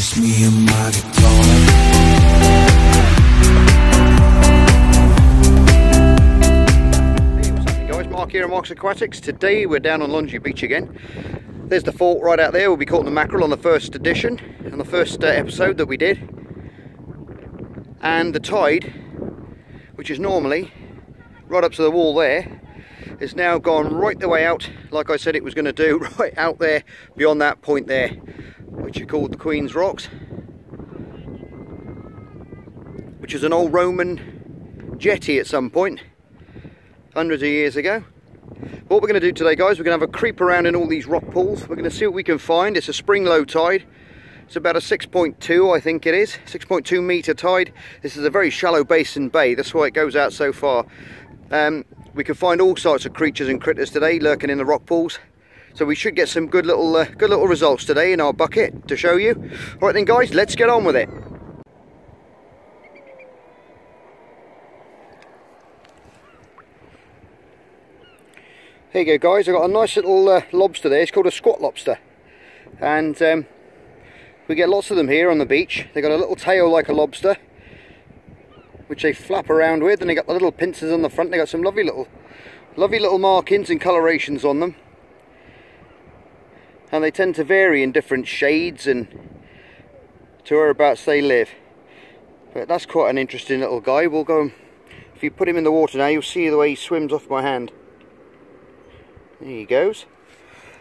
just me and my guitar. Hey, what's happening guys? Mark here at Mark's Aquatics. Today we're down on Longy Beach again. There's the fort right out there. We'll be caught in the mackerel on the first edition, on the first episode that we did. And the tide, which is normally right up to the wall there, is now gone right the way out, like I said it was going to do, right out there beyond that point there, which are called the Queen's Rocks, which is an old Roman jetty at some point, hundreds of years ago. What we're going to do today guys, we're going to have a creep around in all these rock pools. We're going to see what we can find. It's a spring low tide. It's about a 6.2, I think it is, 6.2 metre tide. This is a very shallow basin bay, that's why it goes out so far. We can find all sorts of creatures and critters today lurking in the rock pools. So we should get some good little results today in our bucket to show you. Alright then guys, let's get on with it. There you go guys, I've got a nice little lobster there. It's called a squat lobster. And we get lots of them here on the beach. They've got a little tail like a lobster, which they flap around with, and they got the little pincers on the front. They got some lovely little markings and colorations on them, and they tend to vary in different shades and to whereabouts they live. But that's quite an interesting little guy. We'll go and, if you put him in the water now, you'll see the way he swims off my hand. There he goes.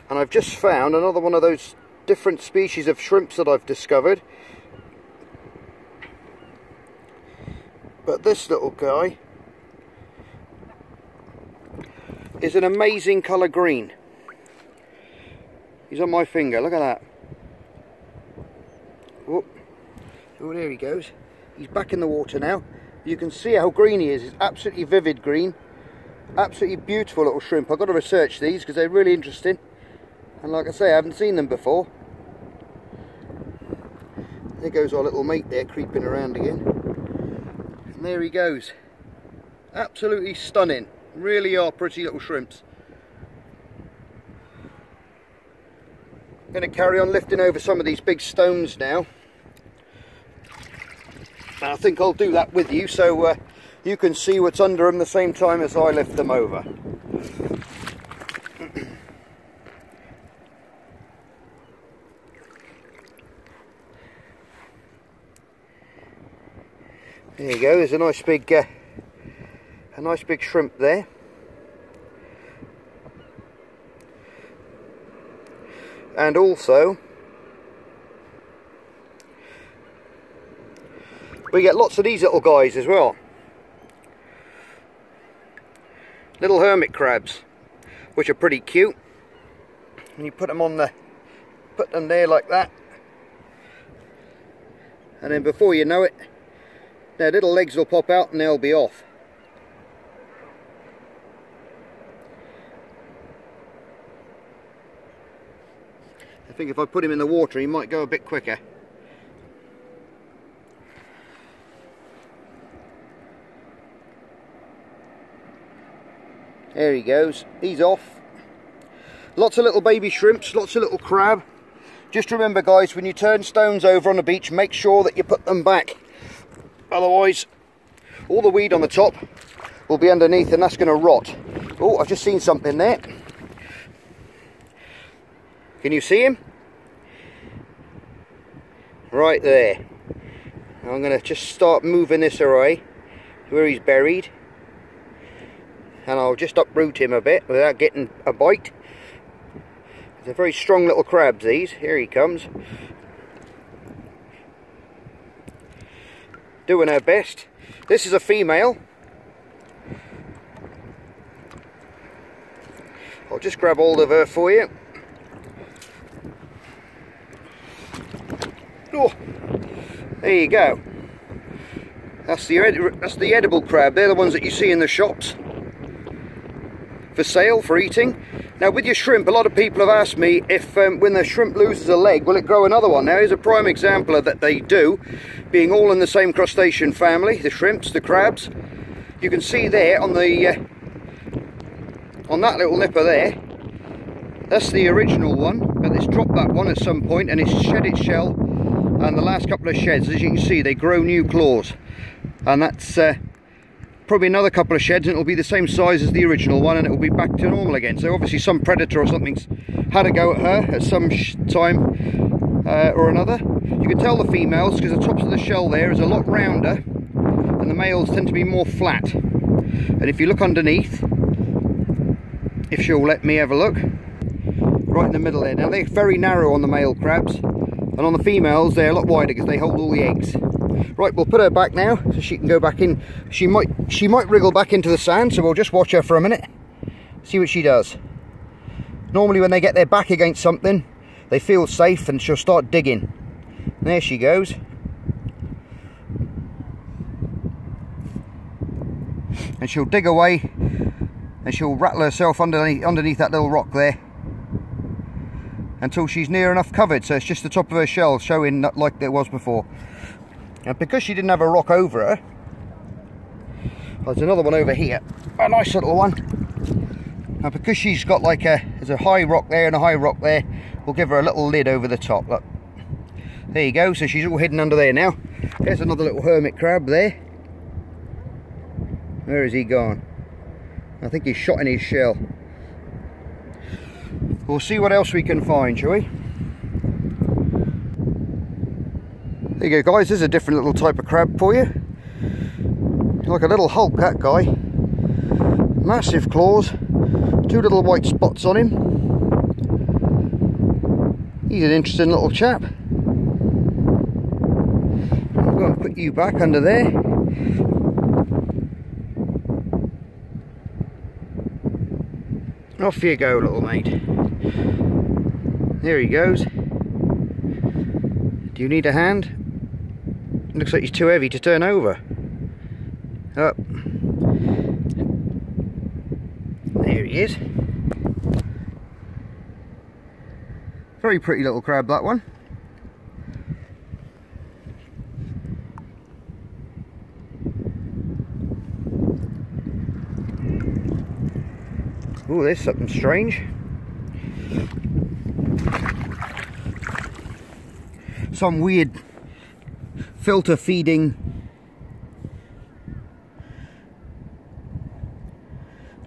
And I've just found another one of those different species of shrimps that I've discovered. But this little guy is an amazing colour green. He's on my finger, look at that. Oh, there he goes. He's back in the water now. You can see how green he is. It's absolutely vivid green. Absolutely beautiful little shrimp. I've got to research these because they're really interesting. And like I say, I haven't seen them before. There goes our little mate there creeping around again. And there he goes. Absolutely stunning. Really are pretty little shrimps. I'm going to carry on lifting over some of these big stones now. And I think I'll do that with you so you can see what's under them the same time as I lift them over. There you go, there's a nice big shrimp there. And also we get lots of these little guys as well. Little hermit crabs, which are pretty cute. And you put them there like that. And then before you know it, their little legs will pop out and they'll be off. I think if I put him in the water he might go a bit quicker. There he goes, he's off. Lots of little baby shrimps, lots of little crab. Just remember guys, when you turn stones over on the beach, make sure that you put them back. Otherwise, all the weed on the top will be underneath and that's going to rot. Oh, I've just seen something there. Can you see him? Right there. Now I'm going to just start moving this away where he's buried. And I'll just uproot him a bit without getting a bite. They're very strong little crabs these. Here he comes. Doing her best. This is a female. I'll just grab hold of her for you. Oh, there you go. That's the edible crab. They're the ones that you see in the shops for sale, for eating. Now with your shrimp, a lot of people have asked me if when the shrimp loses a leg, will it grow another one? Now here's a prime example of that they do, being all in the same crustacean family, the shrimps, the crabs. You can see there on the on that little nipper there, That's the original one, but it's dropped that one at some point and it's shed its shell and the last couple of sheds, as you can see, they grow new claws, and that's probably another couple of sheds and it'll be the same size as the original one and it will be back to normal again. So obviously some predator or something's had a go at her at some time or another. You can tell the females because the tops of the shell there is a lot rounder and the males tend to be more flat. And if you look underneath, if she'll let me have a look, right in the middle there, now they're very narrow on the male crabs, and on the females they're a lot wider because they hold all the eggs. Right, we'll put her back now so she can go back in. She might wriggle back into the sand, so we'll just watch her for a minute, see what she does. Normally when they get their back against something, they feel safe and she'll start digging. There she goes. And she'll dig away and she'll rattle herself underneath that little rock there until she's near enough covered, so it's just the top of her shell showing like it was before. And because she didn't have a rock over her, there's another one over here, a nice little one, and because she's got like there's a high rock there and a high rock there, we'll give her a little lid over the top. Look, there you go, so she's all hidden under there now. There's another little hermit crab there. Where has he gone? I think he's shot in his shell. We'll see what else we can find, shall we? There you go, guys, there's a different little type of crab for you. Like a little Hulk, that guy. Massive claws, two little white spots on him. He's an interesting little chap. I'm going to put you back under there. Off you go, little mate. There he goes. Do you need a hand? Looks like he's too heavy to turn over. Up. There he is. Very pretty little crab, that one. Oh, there's something strange. Some weird filter feeding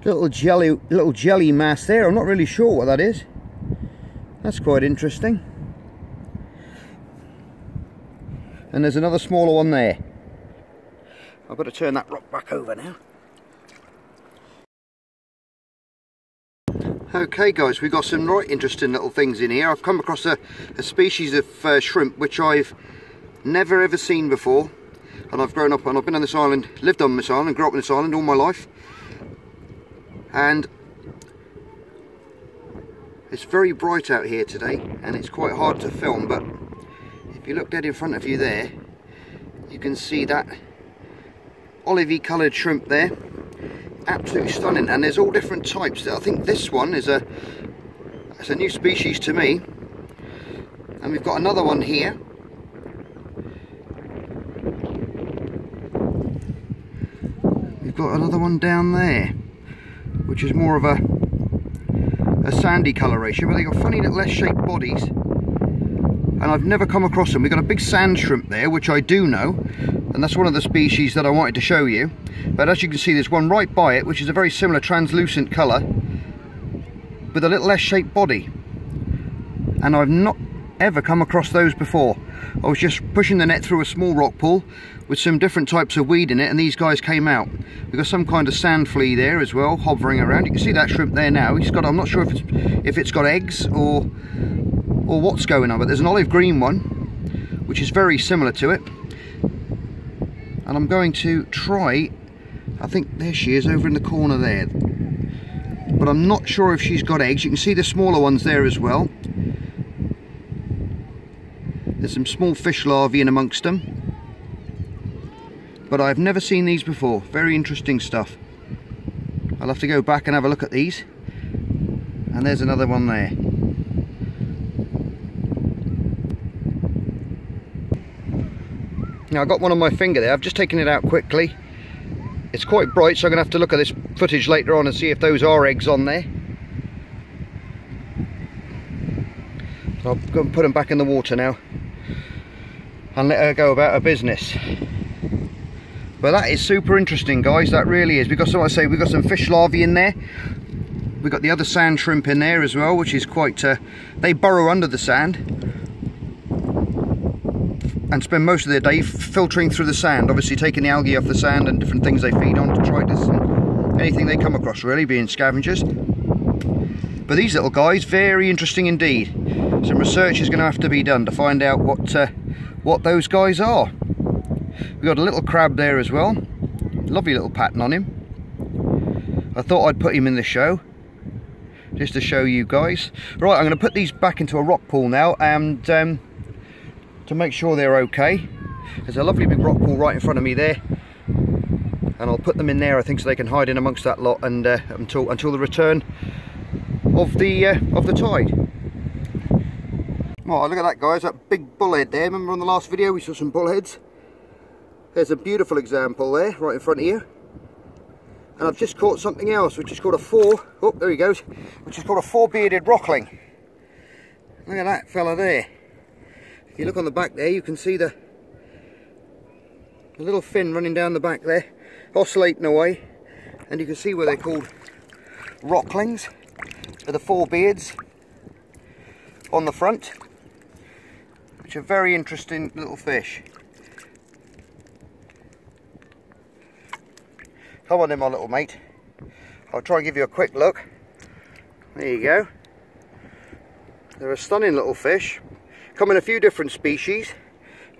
little jelly mass there. I'm not really sure what that is. That's quite interesting. And there's another smaller one there. I've got to turn that rock back over now. Okay guys, we've got some right interesting little things in here. I've come across a species of shrimp which I've never ever seen before, and I've grown up and I've been on this island, lived on this island, grew up on this island all my life, and it's very bright out here today and it's quite hard to film, but if you look dead in front of you there, you can see that olivey coloured shrimp there. Absolutely stunning, and there's all different types. I think this one is it's a new species to me, and we've got another one here. We've got another one down there, which is more of a sandy coloration, but they've got funny little S-shaped bodies, and I've never come across them. We've got a big sand shrimp there, which I do know, and that's one of the species that I wanted to show you. But as you can see, there's one right by it which is a very similar translucent colour with a little S-shaped body, and I've not ever come across those before. I was just pushing the net through a small rock pool with some different types of weed in it, and these guys came out. We've got some kind of sand flea there as well, hovering around. You can see that shrimp there now. He's got, I'm not sure if it's got eggs or what's going on, but there's an olive green one which is very similar to it, and I'm going to try, I think there she is over in the corner there, but I'm not sure if she's got eggs. You can see the smaller ones there as well. There's some small fish larvae in amongst them, but I've never seen these before. Very interesting stuff. I'll have to go back and have a look at these. And there's another one there. Now I've got one on my finger there. I've just taken it out quickly. It's quite bright, so I'm going to have to look at this footage later on and see if those are eggs on there. I'll go and put them back in the water now. and let her go about her business. But that is super interesting, guys, that really is, because like I say, we've got some fish larvae in there. We've got the other sand shrimp in there as well, which is quite, they burrow under the sand and spend most of their day filtering through the sand, obviously taking the algae off the sand and different things they feed on, detritus and anything they come across, really, being scavengers. But these little guys, very interesting indeed. Some research is going to have to be done to find out what those guys are. We've got a little crab there as well, lovely little pattern on him. I thought I'd put him in the show, just to show you guys. Right, I'm going to put these back into a rock pool now, and to make sure they're okay. There's a lovely big rock pool right in front of me there, and I'll put them in there, I think, so they can hide in amongst that lot, and until the return of the tide. Oh, look at that, guys, that big bullhead there. Remember on the last video we saw some bullheads? There's a beautiful example there, right in front of you. And I've just caught something else, which is called there he goes, which is called a four-bearded rockling. Look at that fella there. If you look on the back there, you can see the little fin running down the back there, oscillating away. And you can see where they're called rocklings, with the four beards on the front, which are very interesting little fish. Come on then, my little mate. I'll try and give you a quick look. There you go. They're a stunning little fish. Come in a few different species.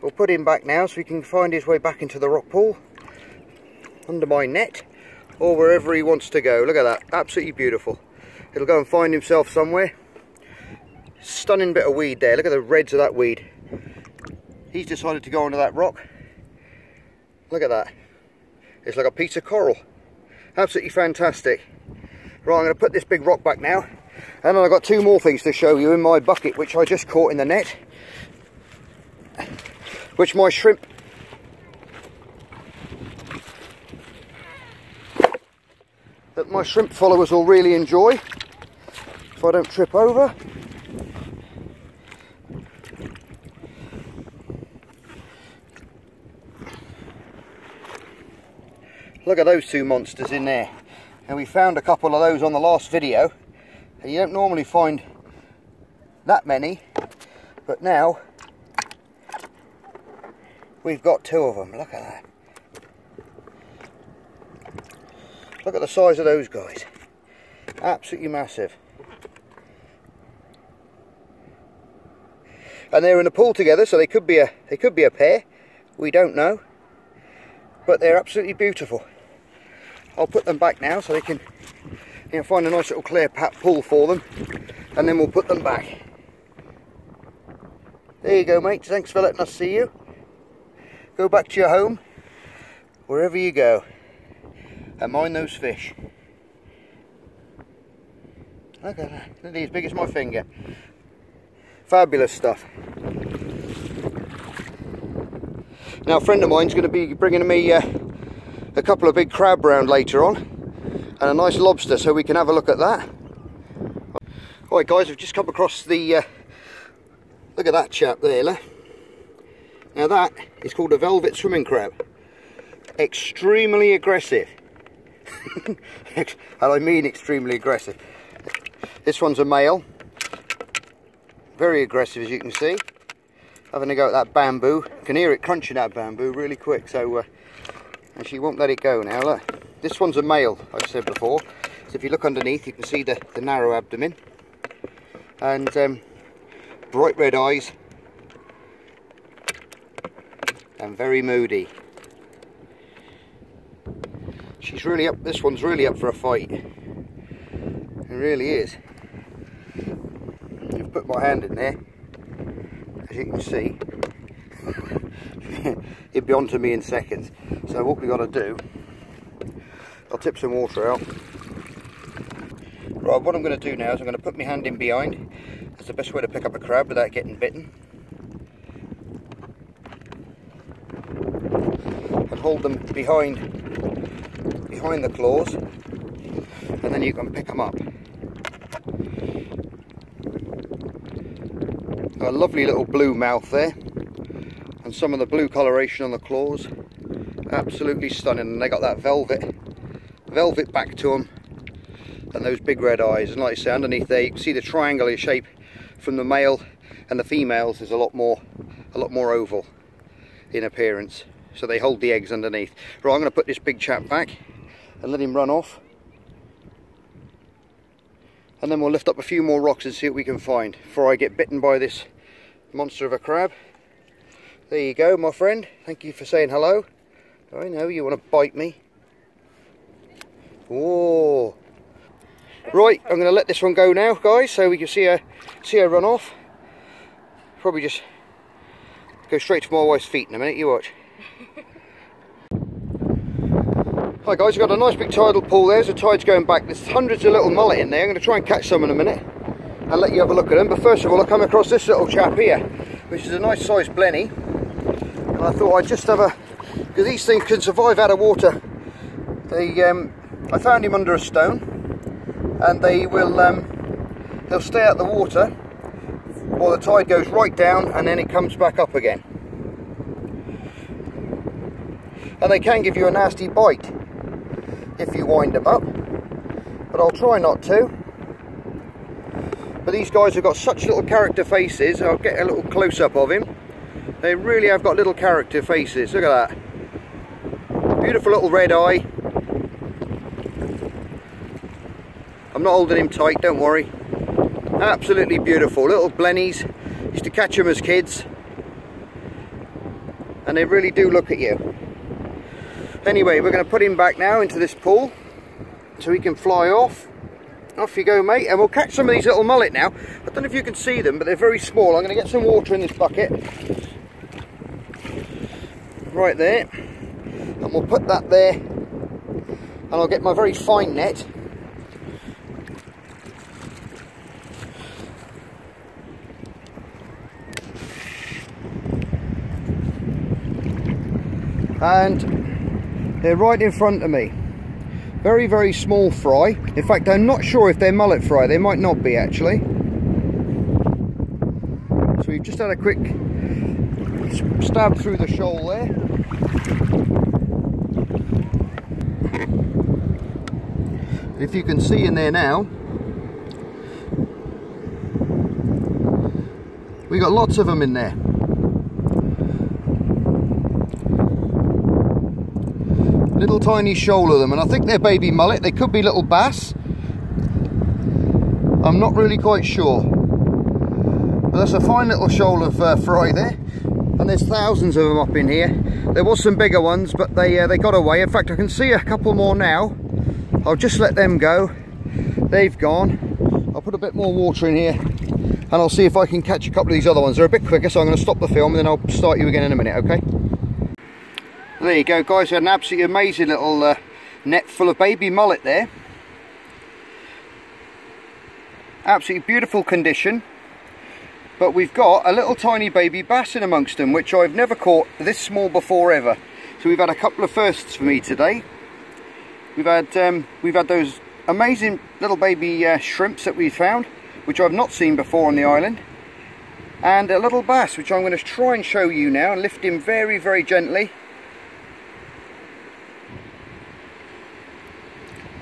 We'll put him back now so he can find his way back into the rock pool, under my net, or wherever he wants to go. Look at that, absolutely beautiful. He'll go and find himself somewhere. Stunning bit of weed there. Look at the reds of that weed. He's decided to go onto that rock. Look at that. It's like a piece of coral. Absolutely fantastic. Right, I'm going to put this big rock back now. And then I've got two more things to show you in my bucket, which I just caught in the net. Which my shrimp followers will really enjoy, if I don't trip over. Look at those two monsters in there. And we found a couple of those on the last video, and you don't normally find that many, but now we've got two of them. Look at that. Look at the size of those guys. Absolutely massive. And they're in a pool together, so they could be a pair. We don't know. But they're absolutely beautiful. I'll put them back now so they can, find a nice little clear pool for them, and then we'll put them back. There you go, mates. Thanks for letting us see you. Go back to your home, wherever you go, and mind those fish. Look at that. They're as big as my finger. Fabulous stuff. Now, a friend of mine's going to be bringing me a couple of big crab round later on, and a nice lobster, so we can have a look at that. Alright guys, we've just come across the look at that chap there. Now that is called a velvet swimming crab. Extremely aggressive. And I mean extremely aggressive. This one's a male. Very aggressive, as you can see. Having a go at that bamboo. You can hear it crunching that bamboo really quick, so and she won't let it go now. Look, this one's a male, I've said before. So if you look underneath, you can see the narrow abdomen, and bright red eyes, and very moody. She's really up. This one's really up for a fight. It really is. I've put my hand in there, as you can see. He'd be on to me in seconds. So what we got to do, I'll tip some water out. Right, what I'm going to do now is I'm going to put my hand in behind. That's the best way to pick up a crab without getting bitten. And hold them behind the claws, and then you can pick them up. A lovely little blue mouth there. and some of the blue coloration on the claws. Absolutely stunning, and they got that velvet back to them, and those big red eyes. And like I say, underneath there you can see the triangular shape from the male, and the females is a lot more oval in appearance, so they hold the eggs underneath. Right, I'm going to put this big chap back and let him run off, and then we'll lift up a few more rocks and see what we can find before I get bitten by this monster of a crab. There you go, my friend. Thank you for saying hello. I know you want to bite me. Whoa. Right, I'm going to let this one go now, guys, so we can see her run off. Probably just go straight to my wife's feet in a minute. You watch. Hi guys, we've got a nice big tidal pool there. The tide's going back. There's hundreds of little mullet in there. I'm going to try and catch some in a minute and let you have a look at them. But first of all, I come across this little chap here, which is a nice sized blenny. And I thought I'd just have a, because these things can survive out of water. I found him under a stone, and they'll stay out the water while the tide goes right down, and then it comes back up again. And they can give you a nasty bite if you wind them up, but I'll try not to. But these guys have got such little character faces. I'll get a little close-up of him. They really have got little character faces. Look at that. Beautiful little red eye. I'm not holding him tight, don't worry. Absolutely beautiful. Little blennies. Used to catch them as kids. And they really do look at you. Anyway, we're going to put him back now into this pool so he can fly off. Off you go, mate. And we'll catch some of these little mullet now. I don't know if you can see them, but they're very small. I'm going to get some water in this bucket. Right there. And we'll put that there. And I'll get my very fine net. And they're right in front of me. Very, very small fry. In fact, I'm not sure if they're mullet fry. They might not be, actually. So we've just had a quick stab through the shoal there. If you can see in there now, we got lots of them in there. Little tiny shoal of them, and I think they're baby mullet. They could be little bass. I'm not really quite sure. But that's a fine little shoal of fry there, and there's thousands of them up in here. There was some bigger ones, but they got away. In fact, I can see a couple more now. I'll just let them go. They've gone. I'll put a bit more water in here, and I'll see if I can catch a couple of these other ones. They're a bit quicker, so I'm going to stop the film, and then I'll start you again in a minute, okay? There you go, guys. We had an absolutely amazing little net full of baby mullet there. Absolutely beautiful condition. But we've got a little tiny baby bass in amongst them, which I've never caught this small before ever. So we've had a couple of firsts for me today. We've had those amazing little baby shrimps that we found, which I've not seen before on the island, and a little bass, which I'm going to try and show you now, and lift him very, very gently.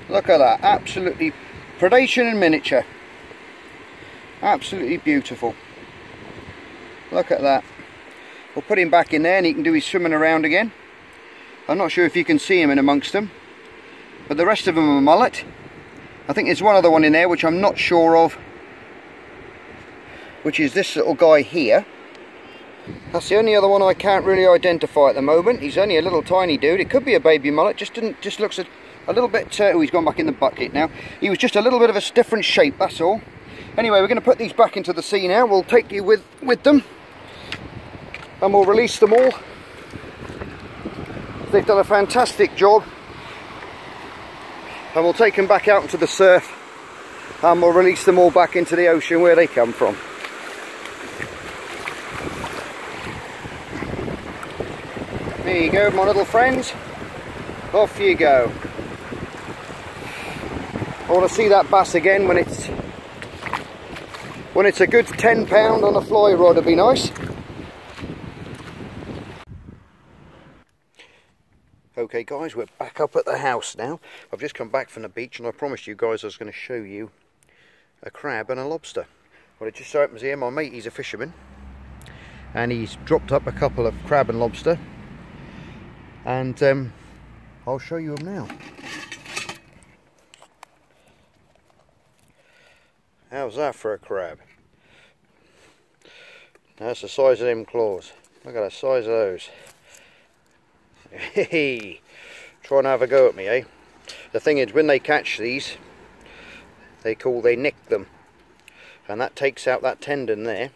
Look at that, absolutely predation in miniature. Absolutely beautiful. Look at that. We'll put him back in there and he can do his swimming around again. I'm not sure if you can see him in amongst them, but the rest of them are mullet. I think there's one other one in there which I'm not sure of, which is this little guy here. That's the only other one I can't really identify at the moment. He's only a little tiny dude. It could be a baby mullet, just looks a little bit, oh, he's gone back in the bucket now. He was just a little bit of a different shape, that's all. Anyway, we're going to put these back into the sea now. We'll take you with them, and we'll release them all. They've done a fantastic job. And we'll take them back out into the surf, and we'll release them all back into the ocean where they come from. There you go, my little friends. Off you go. I want to see that bass again when it's a good 10 pound on a fly rod. Would be nice. Okay guys, we're back up at the house now. I've just come back from the beach and I promised you guys I was going to show you a crab and a lobster. Well, it just so happens here, my mate, he's a fisherman and he's dropped up a couple of crab and lobster, and I'll show you them now. How's that for a crab? That's the size of them claws. Look at the size of those. Hey, trying to have a go at me, eh? The thing is, when they catch these, they nick them, and that takes out that tendon there,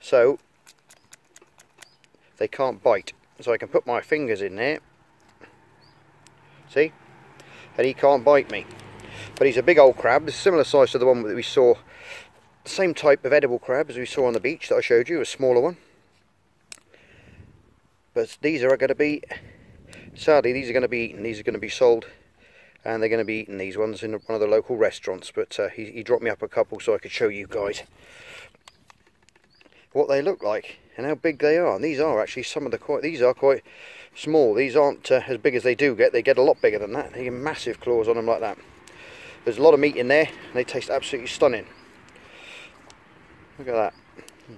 so they can't bite. So I can put my fingers in there, see, and he can't bite me. But he's a big old crab, similar size to the one that we saw, the same type of edible crab as we saw on the beach that I showed you, a smaller one. But these are going to be, sadly, these are going to be eaten. These are going to be sold, and they're going to be eaten, these ones, in one of the local restaurants. But he dropped me up a couple so I could show you guys what they look like and how big they are. And these are actually some of the these are quite small. These aren't as big as they do get. They get a lot bigger than that. They get massive claws on them like that. There's a lot of meat in there, and they taste absolutely stunning. Look at that.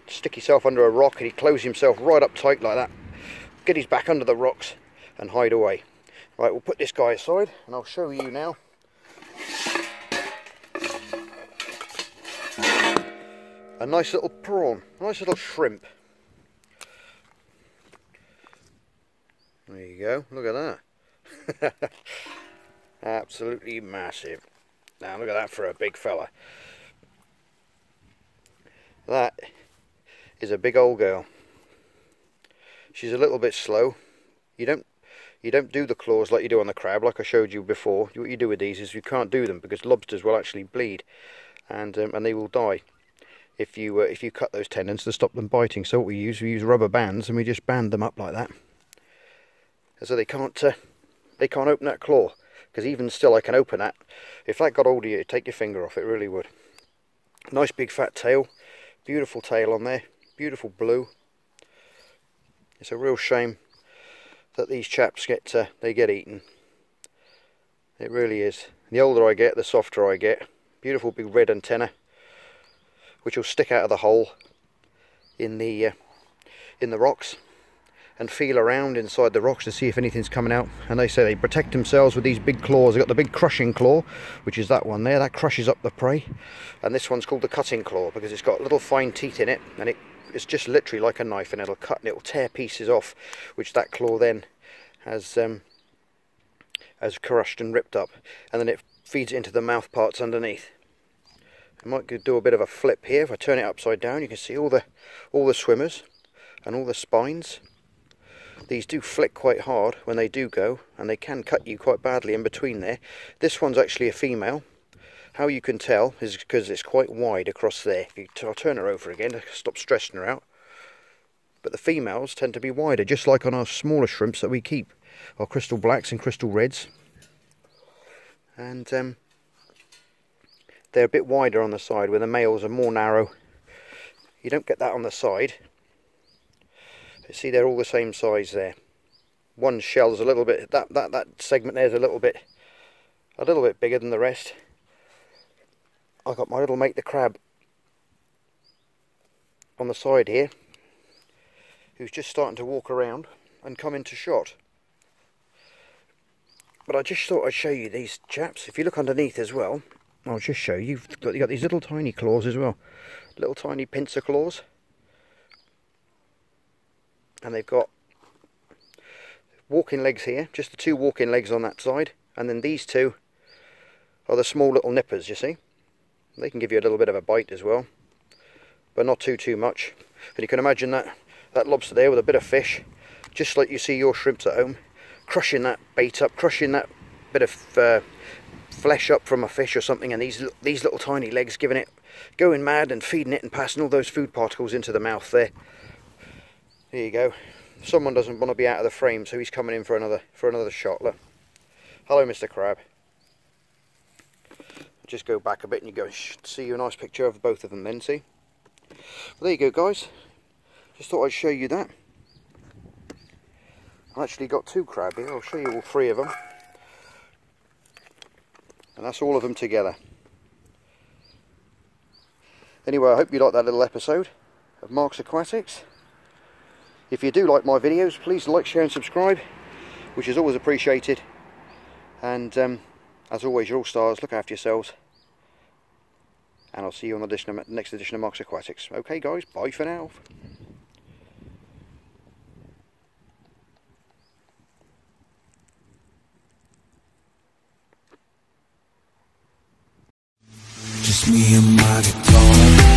Stick yourself under a rock and he closes himself right up tight like that. Get his back under the rocks and hide away. Right, we'll put this guy aside and I'll show you now a nice little prawn, a nice little shrimp. There you go, look at that. Absolutely massive. Now look at that for a big fella. That is a big old girl. She's a little bit slow. You don't do the claws like you do on the crab, like I showed you before. What you do with these is you can't do them because lobsters will actually bleed, and they will die if you cut those tendons to stop them biting. So what we use rubber bands, and we just band them up like that, so they can't open that claw. Because even still, I can open that. If that got hold of you, it'd take your finger off. It really would. Nice big fat tail, beautiful tail on there, beautiful blue. It's a real shame that these chaps get eaten. It really is. The older I get, the softer I get. Beautiful big red antenna, which will stick out of the hole in the rocks and feel around inside the rocks to see if anything's coming out. And they say they protect themselves with these big claws. They've got the big crushing claw, which is that one there, that crushes up the prey. And this one's called the cutting claw because it's got little fine teeth in it, and it's just literally like a knife, and it'll cut and it'll tear pieces off, which that claw then has crushed and ripped up, and then it feeds it into the mouth parts underneath. I might do a bit of a flip here. If I turn it upside down, you can see all the swimmers and all the spines. These do flick quite hard when they do go, and they can cut you quite badly in between there. This one's actually a female. How you can tell is because it's quite wide across there. I'll turn her over again to stop stressing her out. But the females tend to be wider, just like on our smaller shrimps that we keep, our crystal blacks and crystal reds. And they're a bit wider on the side, where the males are more narrow. You don't get that on the side. See, they're all the same size there. One shell's a little bit, that segment there's a little bit bigger than the rest. I got my little mate the crab on the side here, who's just starting to walk around and come into shot. But I just thought I'd show you these chaps. If you look underneath as well, I'll just show you. You've got these little tiny claws as well, little tiny pincer claws. And they've got walking legs here, just the two walking legs on that side, and then these two are the small little nippers, you see. They can give you a little bit of a bite as well, but not too much. And you can imagine that lobster there with a bit of fish, just like you see your shrimps at home, crushing that bait up, crushing that bit of flesh up from a fish or something, and these little tiny legs going mad and feeding it and passing all those food particles into the mouth there. There you go. Someone doesn't want to be out of the frame, so he's coming in for another shot. Look. Hello, Mr. Crab. Just go back a bit and you go see you a nice picture of both of them then, see? Well, there you go, guys. Just thought I'd show you that. I've actually got 2 crab here. I'll show you all 3 of them. And that's all of them together. Anyway, I hope you liked that little episode of Mark's Aquatics. If you do like my videos, please like, share and subscribe, which is always appreciated. And as always, you're all stars. Look after yourselves. And I'll see you on the next edition of Mark's Aquatics. Okay guys, bye for now. Just me and my guitar.